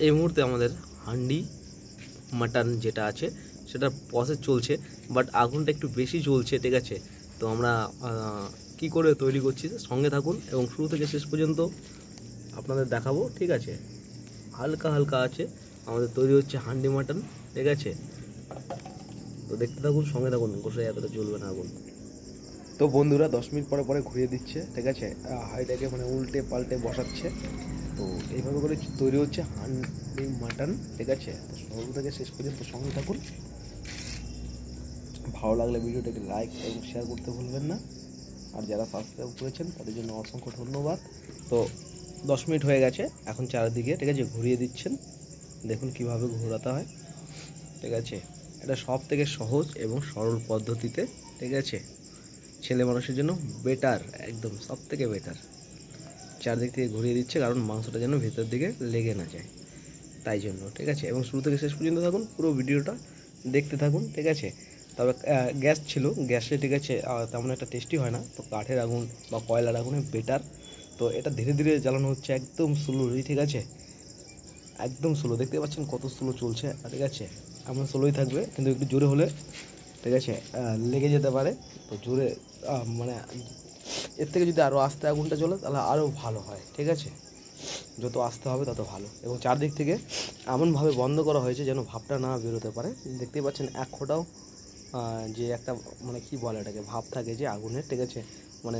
এই মুহূর্তে আমাদের হান্ডি মাটন যেটা আছে সেটা প্রসেস চলছে, বাট আগুনটা একটু বেশি জ্বলছে, ঠিক আছে। তো আমরা কি করে তৈরি করছি সঙ্গে থাকুন এবং শুরু থেকে শেষ পর্যন্ত আপনাদের দেখাবো, ঠিক আছে। হালকা হালকা আছে আমাদের তৈরি হচ্ছে হান্ডি মাটন, ঠিক আছে। তো দেখতে থাকুন, সঙ্গে থাকুন, গোসাই এতটা জ্বলবে না আগুন। তো বন্ধুরা 10 মিনিট পরে পরে ঘুরিয়ে দিচ্ছে, ঠিক আছে। হাঁড়িটাকে মানে উল্টে পাল্টে বসাচ্ছে। তো এইভাবে করে তৈরি হচ্ছে হান্ডি মাটন, ঠিক আছে। তো শুরু থেকে শেষ পর্যন্ত সঙ্গে থাকুন। ভালো লাগলে ভিডিওটাকে লাইক এবং শেয়ার করতে ভুলবেন না। আর যারা সাবস্ক্রাইব করেছেন তাদের জন্য অসংখ্য ধন্যবাদ। তো 10 মিনিট হয়ে গেছে, এখন চারদিকে, ঠিক আছে, ঘুরিয়ে দিচ্ছেন। দেখুন কিভাবে ঘোরাতে হয়, ঠিক আছে। এটা সব থেকে সহজ এবং সরল পদ্ধতিতে, ঠিক আছে। ছেলে মানুষের জন্য বেটার, একদম সব থেকে বেটার। চারদিক থেকে ঘুরিয়ে দিচ্ছে কারণ মাংসটা যেন ভেতর দিকে লেগে না যায়, তাই জন্য, ঠিক আছে। এবং শুরু থেকে শেষ পর্যন্ত থাকুন, পুরো ভিডিওটা দেখতে থাকুন, ঠিক আছে। তবে গ্যাস ছিল, গ্যাসে, ঠিক আছে, তেমন একটা টেস্টি হয় না। তো কাঠের আগুন বা কয়লার আগুনে বেটার। তো এটা ধীরে ধীরে জ্বালানো হচ্ছে, একদম স্লোলি, ঠিক আছে, একদম স্লো। দেখতে পাচ্ছেন কত স্লো চলছে, ঠিক আছে। এমন স্লোই থাকবে, কিন্তু একটু জোরে হলে, ঠিক আছে, লেগে যেতে পারে। তো জোরে মানে এর থেকে যদি আরও আস্তে আগুনটা জ্বলে তাহলে আরও ভালো হয়, ঠিক আছে। যত আস্তে হবে তত ভালো। এবং চারদিক থেকে এমনভাবে বন্ধ করা হয়েছে যেন ভাবটা না বেরোতে পারে। দেখতেই পাচ্ছেন এক ফোঁটাও যে একটা মানে কি বলে এটাকে, ভাব থাকে যে আগুনের, ঠিক আছে, মানে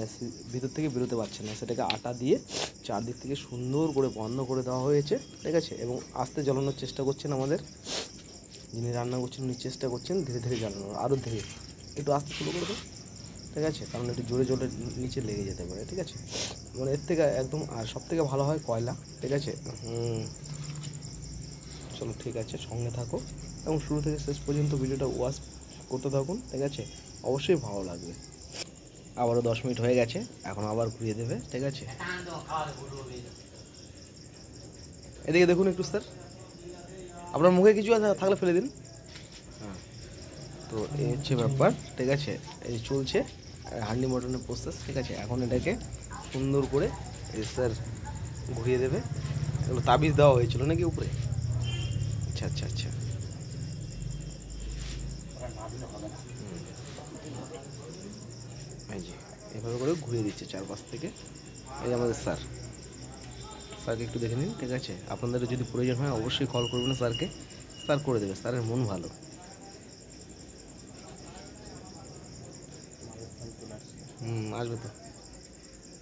ভিতর থেকে বেরোতে পারছে না। সেটাকে আটা দিয়ে চারদিক থেকে সুন্দর করে বন্ধ করে দেওয়া হয়েছে, ঠিক আছে। এবং আস্তে জ্বালানোর চেষ্টা করছেন আমাদের যিনি রান্না করছেন, উনি চেষ্টা করছেন ধীরে ধীরে জ্বালানোর, আরও ধীরে, একটু আস্তে শুরু করে দেয়, ঠিক আছে, কারণ একটু জোরে জোরে নিচে লেগে যেতে পারে, ঠিক আছে। মানে এর থেকে একদম আর সব থেকে ভালো হয় কয়লা, ঠিক আছে। চলো, ঠিক আছে, সঙ্গে থাকো এবং শুরু থেকে শেষ পর্যন্ত ভিডিওটা ওয়াচ করতে থাকুন, ঠিক আছে। অবশ্যই ভালো লাগবে। আবারও 10 মিনিট হয়ে গেছে, এখন আবার ঘুরিয়ে দেবে, ঠিক আছে। এদিকে দেখুন একটু স্যার, আপনার মুখে কিছু থাকলে ফেলে দিন। হ্যাঁ, তো এই হচ্ছে ব্যাপার, ঠিক আছে। এই চলছে হান্ডি মটনের প্রসেস, ঠিক আছে। এখন এটাকে সুন্দর করে স্যার ঘুরিয়ে দেবে। এগুলো তাবিজ দেওয়া হয়েছিল নাকি উপরে? আচ্ছা আচ্ছা আচ্ছা। এই যে এভাবে করে ঘুরিয়ে দিচ্ছে চারপাশ থেকে। এই যে আমাদের স্যার, স্যারকে একটু দেখে নিন, ঠিক আছে। আপনাদের যদি প্রয়োজন হয় অবশ্যই কল করবেন স্যারকে, স্যার করে দেবে, স্যারের মন ভালো। আসবে তো।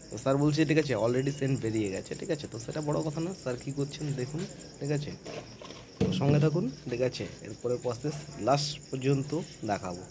তো স্যার বলছে, ঠিক আছে, অলরেডি সেন্ট বেরিয়ে গেছে, ঠিক আছে। তো সেটা বড় কথা না, স্যার কী করছেন দেখুন, ঠিক আছে। সঙ্গে থাকুন, ঠিক আছে। এরপরে প্রসেস লাস্ট পর্যন্ত দেখাবো।